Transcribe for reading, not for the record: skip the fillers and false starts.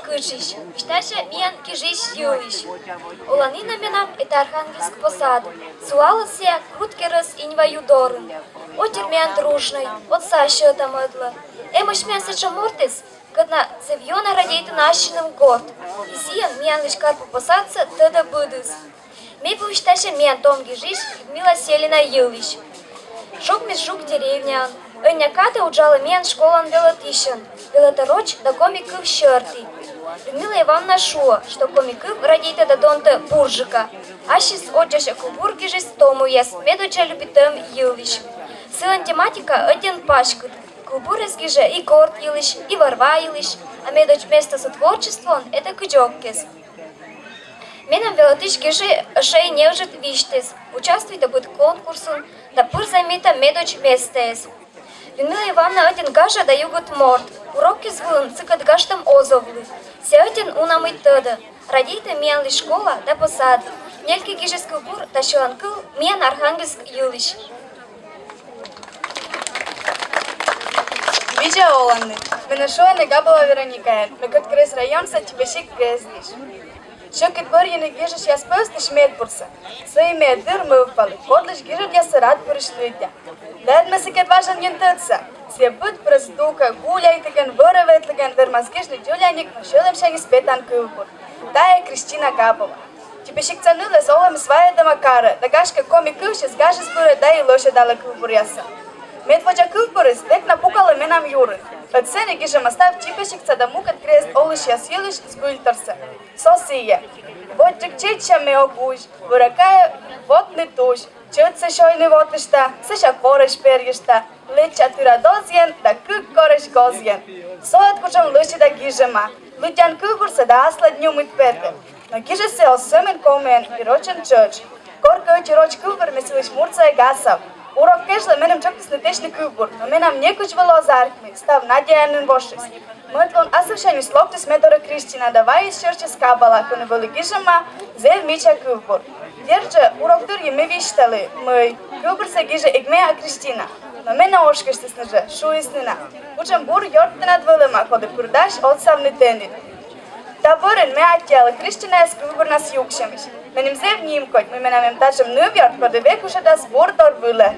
кышиш, шташе мен кижиш юлиш. Уланина менам это Архангельск посад, суалася крутки раз инва юдорын. Отер мен дружный, от саща там эдла. Эмыш мен сыча мортис, когда цевьона радейта нащиным горд. Изиен мен лишь карпу посадца, тогда будыс. Мей повшташе мен том гижиш, Людмила Селина юлиш. Жук мис жук деревнян. Önяката уджала мен школан велотищен. Велотороч да комиков щерти. Людмила Ивановна шуа, что комиков радейта да донта буржика. Ашис отчаша кубурги жест тому яс, медоча любитым юлиш. Сылан тематика один пашкут. Кубурезги же и горд юлиш, и варва юлиш, а медоч место со творчеством это кыджоккес. Менам велотички же шей не ужит виштес. Участвует да будет конкурсун, да пур замита медоч местес. Людмила Ивановна один гажа да югут морд. Уроки звылын цикат гаштам озовлы. Се один унамыт тыды. Радейта мен ли школа да посад. Нельки гижес кубур да шиланкыл мен Архангельск юлиш. Видео Оланды. Мене шоя не габала Вероника. Ме кът крез район са тебе шик грезниш. Шокет бърги не гижеш я спъстиш медбурса. Свои ме дыр ме впали. Кодлиш гижат я се рад поръщуйте. Лед ме се кет важан ген тътса. Се бъд през дука, гуляйте ген, вървете ген, вермазгиш ли дюляник, машилем шеги спетан кълбур. Тая е Кристина Габова. Тебе шик цаныле с олем свая да макара, да гашка коми кълше с гаже сбуре да и лоше дала кълбур яса. Медводжа кълбурис, век напукала менам юры. От сене гижа мастав чипешикца да мукат крест олиш яс юлиш с гультърса. Сосия. Вот джекчеча ме огуш, въракая вот не туш. Чът се шой не вотеща, се шакореш пергеща. Леча тира дозиен, да кък кореш гозиен. Соят кучам лъши да гижама. Лутян кълбурса да асла днюмит пете. Но гижа се осъмен комен и рочен чъч. Корка очи роч кълбур ме силиш мурца е гасав. Урок кешла менем чоктис на тешни кълбур, но менам некуч велозархми, став надяянен вошес. Мътлон асъвшени слоптис медора Кристина, давай изчърче скабала, ако не вълигижама, зел мича кълбур. Дирджа, урок дърги ме вищали, мъй, кълбур се гижа егмея Кристина. Но мене ошка ще снежа, шу и снина. Учам бур йорте над вълема, коде продаш от савнетенит. Да бърен ме атяла, Кристина е с кълбур нас юкшемиш. Менем зев нимкот, ме менамем тачам нъвьорт, коде векуша да сбор дор въле.